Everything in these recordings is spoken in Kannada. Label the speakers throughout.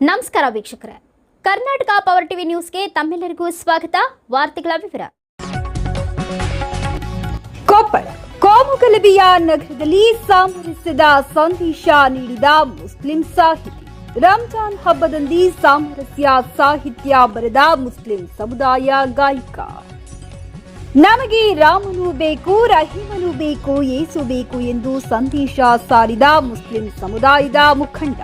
Speaker 1: ನಮಸ್ಕಾರ ವೀಕ್ಷಕರೇ, ಕರ್ನಾಟಕ ಪವರ್ ಟಿವಿ ನ್ಯೂಸ್ಗೆ ತಮ್ಮೆಲ್ಲರಿಗೂ ಸ್ವಾಗತ. ವಾರ್ತೆಗಳ ವಿವರ.
Speaker 2: ಕೊಪ್ಪಳ ಕೋಮುಗಲಭೆಯ ನಗರದಲ್ಲಿ ಸಾಮರಸ್ಯದ ಸಂದೇಶ ನೀಡಿದ ಮುಸ್ಲಿಂ ಸಾಹಿತಿ. ರಂಜಾನ್ ಹಬ್ಬದಂದು ಸಾಮರಸ್ಯ ಸಾಹಿತ್ಯ ಬರೆದ ಮುಸ್ಲಿಂ ಸಮುದಾಯ ಗಾಯಕ. ನಮಗೆ ರಾಮನು ಬೇಕು, ರಹೀಮನು ಬೇಕು, ಯೇಸು ಬೇಕು ಎಂದು ಸಂದೇಶ ಸಾರಿದ ಮುಸ್ಲಿಂ ಸಮುದಾಯದ ಮುಖಂಡ.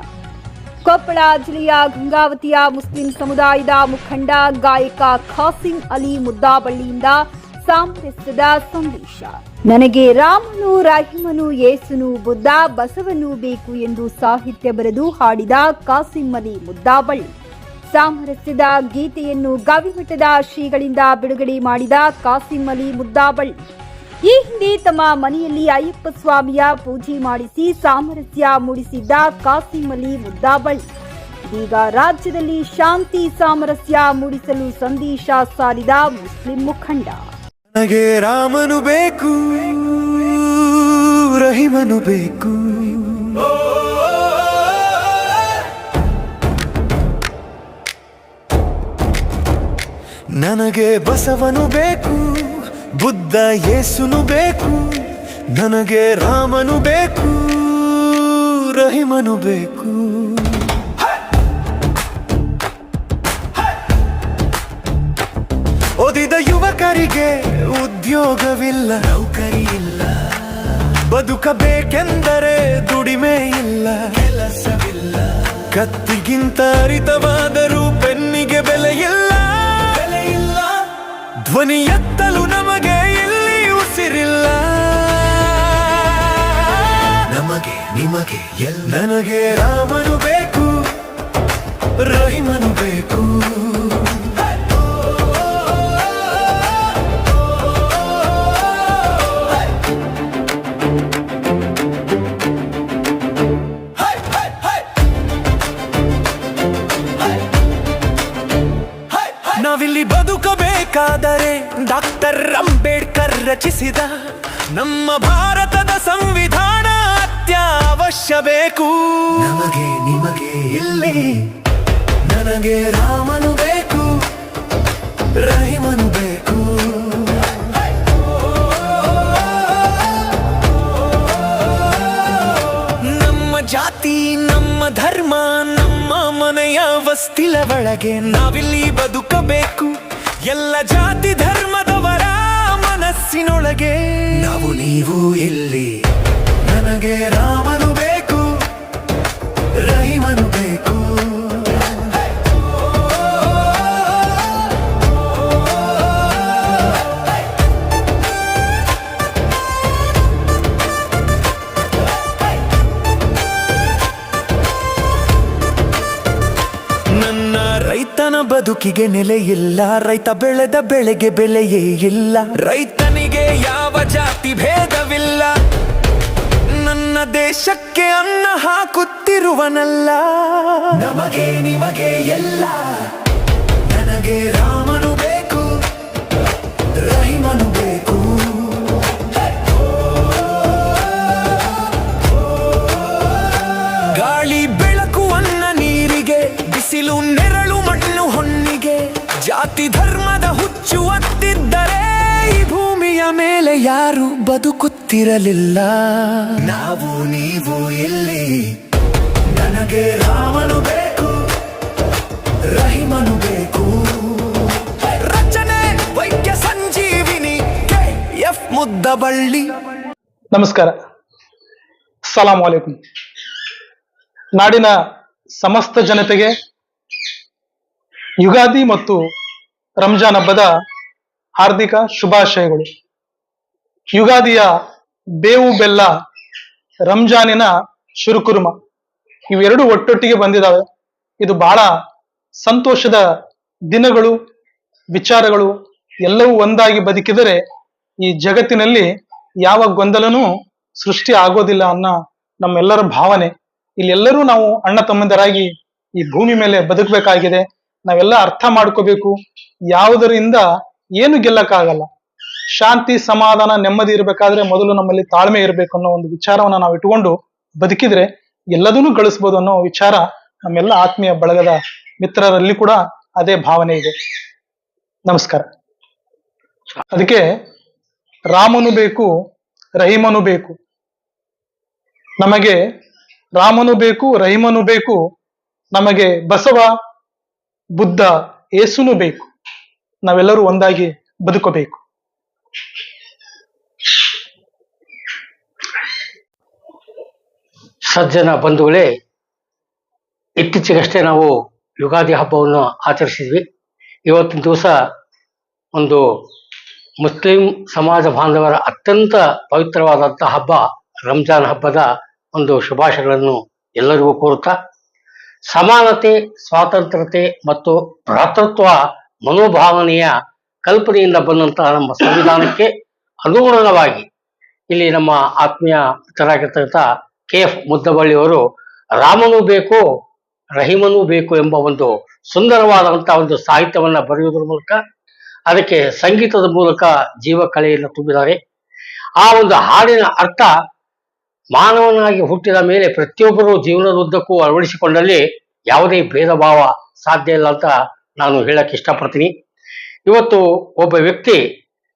Speaker 2: ಕೊಪ್ಪಳ ಜಿಲ್ಲೆಯ ಗಂಗಾವತಿಯ ಮುಸ್ಲಿಂ ಸಮುದಾಯದ ಮುಖಂಡ ಗಾಯಕ ಖಾಸಿಂ ಅಲಿ ಮುದ್ದಾಬಳ್ಳಿಯಿಂದ ಸಾಮರಸ್ಯದ ಸಂದೇಶ. ನನಗೆ ರಾಮನು, ರಹೀಮನು, ಯೇಸುನು, ಬುದ್ಧ, ಬಸವನು ಬೇಕು ಎಂದು ಸಾಹಿತ್ಯ ಬರೆದು ಹಾಡಿದ ಖಾಸಿಂ ಅಲಿ ಮುದ್ದಾಬಳ್ಳಿ. ಸಾಮರಸ್ಯದ ಗೀತೆಯನ್ನು ಗವಿಮಠದ ಶ್ರೀಗಳಿಂದ ಬಿಡುಗಡೆ ಮಾಡಿದ ಖಾಸಿಂ ಅಲಿ ಮುದ್ದಾಬಳ್ಳಿ ಈ ಹಿಂದೆ ತಮ್ಮ ಮನೆಯಲ್ಲಿ ಅಯ್ಯಪ್ಪ ಸ್ವಾಮಿಯ ಪೂಜೆ ಮಾಡಿಸಿ ಸಾಮರಸ್ಯ ಮೂಡಿಸಿದ್ದ ಖಾಸಿಂ ಅಲಿ ಮುದ್ದಾಬಳ್ಳಿ ಇದೀಗ ರಾಜ್ಯದಲ್ಲಿ ಶಾಂತಿ ಸಾಮರಸ್ಯ ಮೂಡಿಸಲು ಸಂದೇಶ ಸಾರಿದ ಮುಸ್ಲಿಂ ಮುಖಂಡ.
Speaker 3: ನನಗೆ ರಾಮನು ಬೇಕು, ರಹೀಮನು ಬೇಕು, ನನಗೆ ಬಸವನು ಬೇಕು, ಬುದ್ಧ ಯೇಸುನು ಬೇಕು, ನನಗೆ ರಾಮನು ಬೇಕು, ರಹೀಮನು ಬೇಕು. ಓದಿದ ಯುವಕರಿಗೆ ಉದ್ಯೋಗವಿಲ್ಲ, ನೌಕರಿ ಇಲ್ಲ, ಬದುಕಬೇಕೆಂದರೆ ದುಡಿಮೆ ಇಲ್ಲ, ಕೆಲಸವಿಲ್ಲ, ಕತ್ತಿಗಿಂತ ಹರಿತವಾದರೂ ಪೆನ್ನಿಗೆ ಬೆಲೆ ಇಲ್ಲ, ಧ್ವನಿ ಎತ್ತಲು ನಮಗೆ ಇಲ್ಲಿ ಉಸಿರಿಲ್ಲ. ನಮಗೆ ನಿಮಗೆ ನನಗೆ ರಾಮನು ಬೇಕು, ರಹೀಮನು ಬೇಕು, ನಾವಿಲ್ಲಿ ಬದುಕಬೇಕಾದರೆ ಡಾಕ್ಟರ್ ಅಂಬೇಡ್ಕರ್ ರಚಿಸಿದ ನಮ್ಮ ಭಾರತದ ಸಂವಿಧಾನ ಅತ್ಯವಶ್ಯ ಬೇಕು. ನಮಗೆ ನಿಮಗೆ ಇಲ್ಲಿ ನನಗೆ ರಾಮನು ಬೇಕು, ರಹೀಮನು ಬೇಕು, ನಮ್ಮ ಜಾತಿ, ನಮ್ಮ ಧರ್ಮ, ನಮ್ಮ ಮನೆಯ ವಸ್ತಿಲ ಒಳಗೆ ನಾವಿಲ್ಲಿ ಬದುಕಬೇಕು. ಎಲ್ಲ ಜಾತಿ ಧರ್ಮದವರ ಮನಸ್ಸಿನೊಳಗೆ ನಾವು ನೀವು ಇಲ್ಲಿ. ನನಗೆ ರಾಮನು ಬೇಕು, ರಹೀಮನು ಬೇಕು, ರೈತನ ಬದುಕಿಗೆ ನೆಲೆ ಇಲ್ಲ, ರೈತ ಬೆಳೆದ ಬೆಳೆಗೆ ಬೆಲೆಯೇ ಇಲ್ಲ, ರೈತನಿಗೆ ಯಾವ ಜಾತಿ ಭೇದವಿಲ್ಲ, ನನ್ನ ದೇಶಕ್ಕೆ ಅನ್ನ ಹಾಕುತ್ತಿರುವನಲ್ಲ. ನಮಗೆ ನಿಮಗೆ ಎಲ್ಲ ನನಗೆ ರಾಮನು ಬೇಕು, ರಹೀಮನು ಬೇಕು, ಗಾಳಿ ಬೆಳಕು ಅನ್ನ ನೀರಿಗೆ, ಬಿಸಿಲು ನೆರಳು ಮಣ್ಣು ಹೊನ್ನಿಗೆ, ಜಾತಿ ಧರ್ಮದ ಹುಚ್ಚು ಒತ್ತಿದ್ದರೆ ಈ ಭೂಮಿಯ ಮೇಲೆ ಯಾರು ಬದುಕುತ್ತಿರಲಿಲ್ಲ. ನಾವು ನೀವು ಇಲ್ಲಿ. ನನಗೆ ರಾಮನು ಬೇಕು, ರಹೀಮನು ಬೇಕು. ರಚನೆ ವೈದ್ಯ ಸಂಜೀವಿನಿ KF ಮುದ್ದಬಳ್ಳಿ.
Speaker 4: ನಮಸ್ಕಾರ, ಸಲಾಂ ಅಲೈಕುಂ. ನಾಡಿನ ಸಮಸ್ತ ಜನತೆಗೆ ಯುಗಾದಿ ಮತ್ತು ರಂಜಾನ್ ಹಬ್ಬದ ಹಾರ್ದಿಕ ಶುಭಾಶಯಗಳು. ಯುಗಾದಿಯ ಬೇವು ಬೆಲ್ಲ, ರಂಜಾನಿನ ಶುರುಕುರುಮ ಇವೆರಡು ಒಟ್ಟೊಟ್ಟಿಗೆ ಬಂದಿದ್ದಾವೆ. ಇದು ಬಹಳ ಸಂತೋಷದ ದಿನಗಳು, ವಿಚಾರಗಳು ಎಲ್ಲವೂ ಒಂದಾಗಿ ಬದುಕಿದರೆ ಈ ಜಗತ್ತಿನಲ್ಲಿ ಯಾವ ಗೊಂದಲನೂ ಸೃಷ್ಟಿ ಆಗೋದಿಲ್ಲ ಅನ್ನೋ ನಮ್ಮೆಲ್ಲರ ಭಾವನೆ. ಇಲ್ಲೆಲ್ಲರೂ ನಾವು ಅಣ್ಣ ತಮ್ಮಂದರಾಗಿ ಈ ಭೂಮಿ ಮೇಲೆ ಬದುಕಬೇಕಾಗಿದೆ. ನಾವೆಲ್ಲ ಅರ್ಥ ಮಾಡ್ಕೋಬೇಕು, ಯಾವುದರಿಂದ ಏನು ಗೆಲ್ಲಕ್ಕಾಗಲ್ಲ. ಶಾಂತಿ, ಸಮಾಧಾನ, ನೆಮ್ಮದಿ ಇರಬೇಕಾದ್ರೆ ಮೊದಲು ನಮ್ಮಲ್ಲಿ ತಾಳ್ಮೆ ಇರಬೇಕು ಅನ್ನೋ ಒಂದು ವಿಚಾರವನ್ನ ನಾವು ಇಟ್ಟುಕೊಂಡು ಬದುಕಿದ್ರೆ ಎಲ್ಲದನ್ನೂ ಗಳಿಸ್ಬೋದು ಅನ್ನೋ ವಿಚಾರ ನಮ್ಮೆಲ್ಲ ಆತ್ಮೀಯ ಬಳಗದ ಮಿತ್ರರಲ್ಲಿ ಕೂಡ ಅದೇ ಭಾವನೆ ಇದೆ. ನಮಸ್ಕಾರ. ಅದಕ್ಕೆ ರಾಮನು ಬೇಕು, ರಹೀಮನು ಬೇಕು. ನಮಗೆ ರಾಮನು ಬೇಕು, ರಹೀಮನು ಬೇಕು. ನಮಗೆ ಬಸವ, ಬುದ್ಧ, ಯೇಸುನು ಬೇಕು. ನಾವೆಲ್ಲರೂ ಒಂದಾಗಿ ಬದುಕಬೇಕು.
Speaker 5: ಸಜ್ಜನ ಬಂಧುಗಳೇ, ಇತ್ತೀಚೆಗಷ್ಟೇ ನಾವು ಯುಗಾದಿ ಹಬ್ಬವನ್ನು ಆಚರಿಸಿದ್ವಿ. ಇವತ್ತಿನ ದಿವಸ ಒಂದು ಮುಸ್ಲಿಂ ಸಮಾಜ ಬಾಂಧವರ ಅತ್ಯಂತ ಪವಿತ್ರವಾದಂತಹ ಹಬ್ಬ ರಂಜಾನ್ ಹಬ್ಬದ ಒಂದು ಶುಭಾಶಯಗಳನ್ನು ಎಲ್ಲರಿಗೂ ಕೋರುತ್ತಾ, ಸಮಾನತೆ, ಸ್ವಾತಂತ್ರ್ಯತೆ ಮತ್ತು ಭ್ರಾತೃತ್ವ ಮನೋಭಾವನೆಯ ಕಲ್ಪನೆಯಿಂದ ಬಂದಂತಹ ನಮ್ಮ ಸಂವಿಧಾನಕ್ಕೆ ಅನುಗುಣವಾಗಿ ಇಲ್ಲಿ ನಮ್ಮ ಆತ್ಮೀಯ ಮಿತ್ರರಾಗಿರ್ತಕ್ಕಂಥ KF ಮುದ್ದಬಳ್ಳಿಯವರು ರಾಮನೂ ಬೇಕು, ರಹೀಮನೂ ಬೇಕು ಎಂಬ ಒಂದು ಸುಂದರವಾದಂತಹ ಒಂದು ಸಾಹಿತ್ಯವನ್ನ ಬರೆಯುವುದರ ಮೂಲಕ, ಅದಕ್ಕೆ ಸಂಗೀತದ ಮೂಲಕ ಜೀವ ಕಳೆಯನ್ನು ತುಂಬಿದ್ದಾರೆ. ಆ ಒಂದು ಹಾಡಿನ ಅರ್ಥ, ಮಾನವನಾಗಿ ಹುಟ್ಟಿದ ಮೇಲೆ ಪ್ರತಿಯೊಬ್ಬರು ಜೀವನದ ಉದ್ದಕ್ಕೂ ಅಳವಡಿಸಿಕೊಂಡಲ್ಲಿ ಯಾವುದೇ ಭೇದ ಭಾವ ಸಾಧ್ಯ ಇಲ್ಲ ಅಂತ ನಾನು ಹೇಳಕ್ ಇಷ್ಟಪಡ್ತೀನಿ. ಇವತ್ತು ಒಬ್ಬ ವ್ಯಕ್ತಿ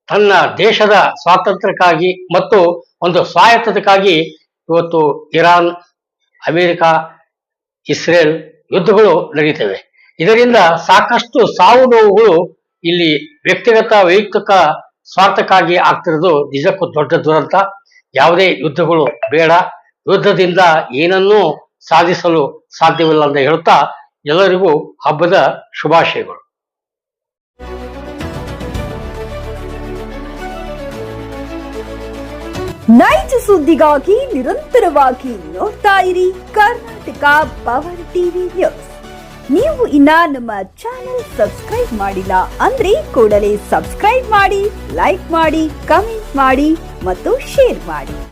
Speaker 5: ತನ್ನ ದೇಶದ ಸ್ವಾತಂತ್ರ್ಯಕ್ಕಾಗಿ ಮತ್ತು ಒಂದು ಸ್ವಾಯತ್ತತೆಗಾಗಿ ಇವತ್ತು ಇರಾನ್, ಅಮೆರಿಕ, ಇಸ್ರೇಲ್ ಯುದ್ಧಗಳು ನಡೀತವೆ. ಇದರಿಂದ ಸಾಕಷ್ಟು ಸಾವು ನೋವುಗಳು ಇಲ್ಲಿ ವ್ಯಕ್ತಿಗತ ವೈಯಕ್ತಿಕ ಸ್ವಾರ್ಥಕ್ಕಾಗಿ ಆಗ್ತಿರೋದು ನಿಜಕ್ಕೂ ದೊಡ್ಡ ದುರಂತ. ಯಾವುದೇ ಯುದ್ಧಗಳು ಬೇಡ, ಯುದ್ಧದಿಂದ ಏನನ್ನೂ ಸಾಧಿಸಲು ಸಾಧ್ಯವಿಲ್ಲ ಅಂತ ಹೇಳ್ತಾ ಎಲ್ಲರಿಗೂ ಹಬ್ಬದ ಶುಭಾಶಯಗಳು.
Speaker 2: ನೈಜ ಸುದ್ದಿಗಾಗಿ ನಿರಂತರವಾಗಿ ನೋಡ್ತಾ ಇರಿ ಕರ್ನಾಟಕ ಪವರ್ ಟಿವಿ ನ್ಯೂಸ್. ನೀವು ಇನ್ನ ನಮ್ಮ ಚಾನೆಲ್ ಸಬ್ಸ್ಕ್ರೈಬ್ ಮಾಡಿಲ್ಲ ಅಂದ್ರೆ ಕೂಡಲೇ ಸಬ್ಸ್ಕ್ರೈಬ್ ಮಾಡಿ, ಲೈಕ್ ಮಾಡಿ, ಕಮೆಂಟ್ ಮಾಡಿ ಮತ್ತು ಶೇರ್ ಮಾಡಿ.